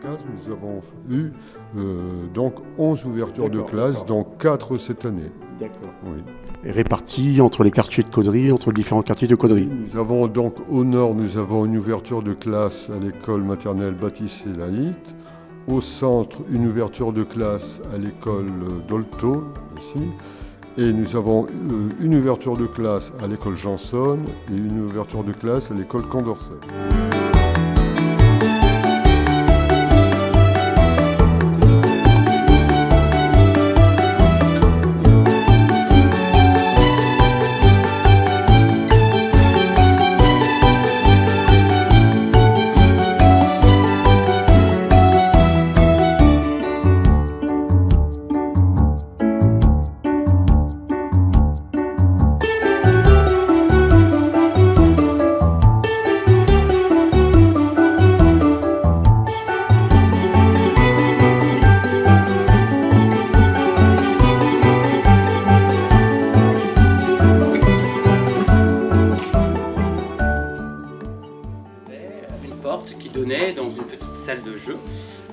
2015, nous avons eu donc 11 ouvertures de classe, dont 4 cette année. D'accord. Oui. Et répartis entre les quartiers de Caudry, entre les différents quartiers de Caudry. Nous avons donc au nord, nous avons une ouverture de classe à l'école maternelle Baptiste et Laït. Au centre, une ouverture de classe à l'école Dolto aussi. Et nous avons une ouverture de classe à l'école Janson et une ouverture de classe à l'école Condorcet. Qui donnait dans une petite salle de jeu.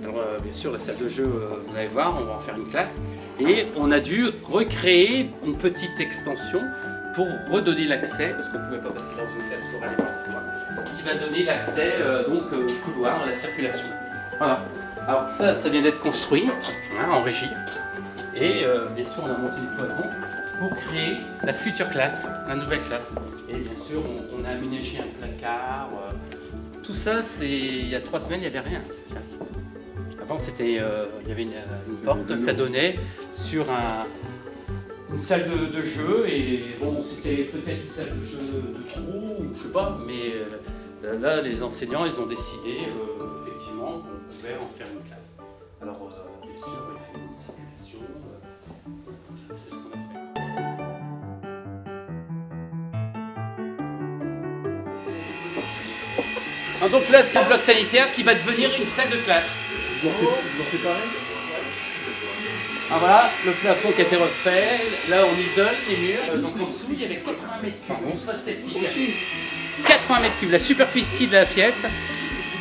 Alors bien sûr la salle de jeu, vous allez voir, on va en faire une classe. Et on a dû recréer une petite extension pour redonner l'accès, parce qu'on ne pouvait pas passer dans une classe pour aller voir, qui va donner l'accès donc au couloir, à la circulation. Voilà. Alors ça vient d'être construit hein, en régie. Et bien sûr on a monté des cloisons pour créer la future classe, la nouvelle classe. Et bien sûr on a aménagé un placard. Tout ça, il y a 3 semaines, il n'y avait rien. Avant, il y avait une porte, ça donnait sur une salle de jeu. Et bon, c'était peut-être une salle de jeu de trop, ou je sais pas, mais là, les enseignants, ils ont décidé, effectivement, qu'on pouvait en faire une classe. Alors, bien sûr, il fait une simulation. Donc là, c'est un bloc sanitaire qui va devenir une salle de classe. Vous en séparez ? Ah voilà, le plafond qui a été refait. Là, on isole les murs. Donc en dessous, il y avait 80 mètres cubes. Une fois cette pièce. 80 mètres cubes, la superficie de la pièce.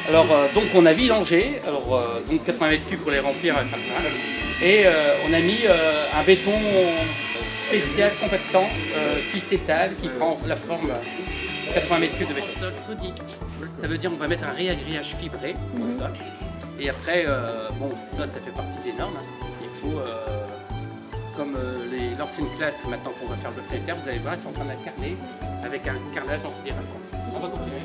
Alors, donc on a vidangé. Alors, donc 80 mètres cubes pour les remplir avec un train. Et on a mis un béton spécial, compactant, qui s'étale, qui prend la forme 80 mètres cubes de béton. Sol phonique. Ça veut dire qu'on va mettre un réagrillage fibré au sol. Et après, bon, ça fait partie des normes. Hein. Il faut, comme l'ancienne classe maintenant qu'on va faire le bloc sanitaire, vous allez voir, ils sont en train de la carreler avec un carrelage antidérapant. On va continuer.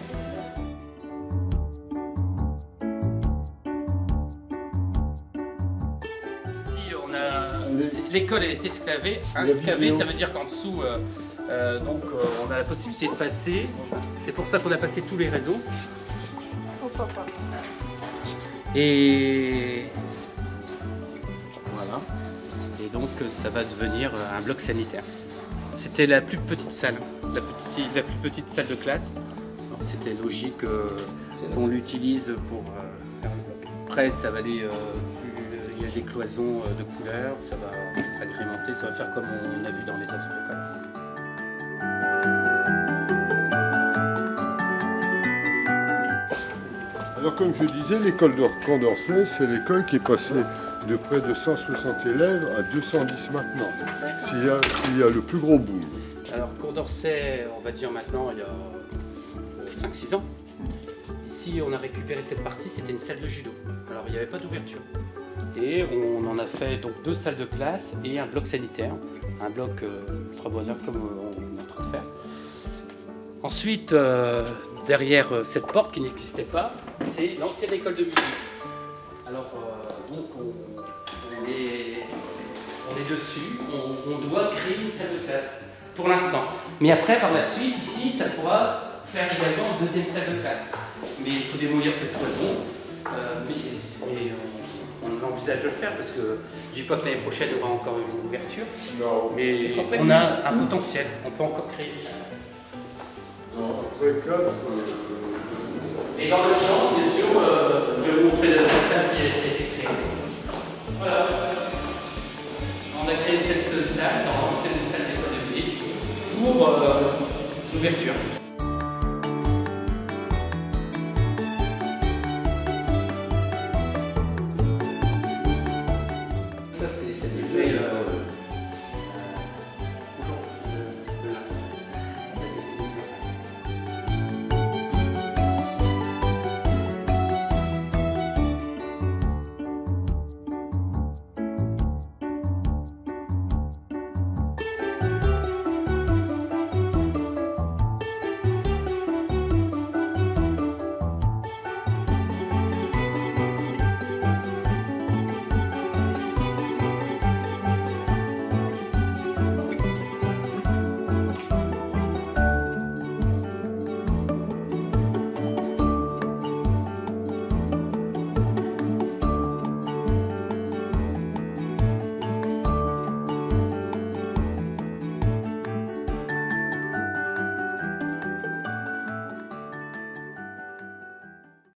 Ici, l'école est esclavée. Esclavée, ça veut dire qu'en dessous, donc, on a la possibilité de passer. C'est pour ça qu'on a passé tous les réseaux. Et voilà. Et donc, ça va devenir un bloc sanitaire. C'était la plus petite salle, la plus petite salle de classe. C'était logique qu'on l'utilise pour faire le bloc. Après, ça va aller. Il y a des cloisons de couleurs, ça va agrémenter, ça va faire comme on a vu dans les autres écoles. Alors comme je disais, l'école de Condorcet, c'est l'école qui est passée de près de 160 élèves à 210 maintenant. Il y a le plus gros boom. Alors Condorcet, on va dire maintenant, il y a 5-6 ans. Ici, on a récupéré cette partie, c'était une salle de judo. Alors il n'y avait pas d'ouverture. Et on en a fait donc 2 salles de classe et un bloc sanitaire. Un bloc ultra-bonheur comme on est en train de faire. Ensuite, derrière cette porte qui n'existait pas, c'est l'ancienne école de musique. Alors, donc on est dessus, on doit créer une salle de classe pour l'instant. Mais après, par la suite, ici, ça pourra faire également une 2e salle de classe. Mais il faut démolir cette cloison. Mais on envisage de le faire parce que je ne dis pas que l'année prochaine, il y aura encore une ouverture. Non. Mais on a un potentiel, on peut encore créer des salles. Après 4... Et dans l'urgence, bien sûr,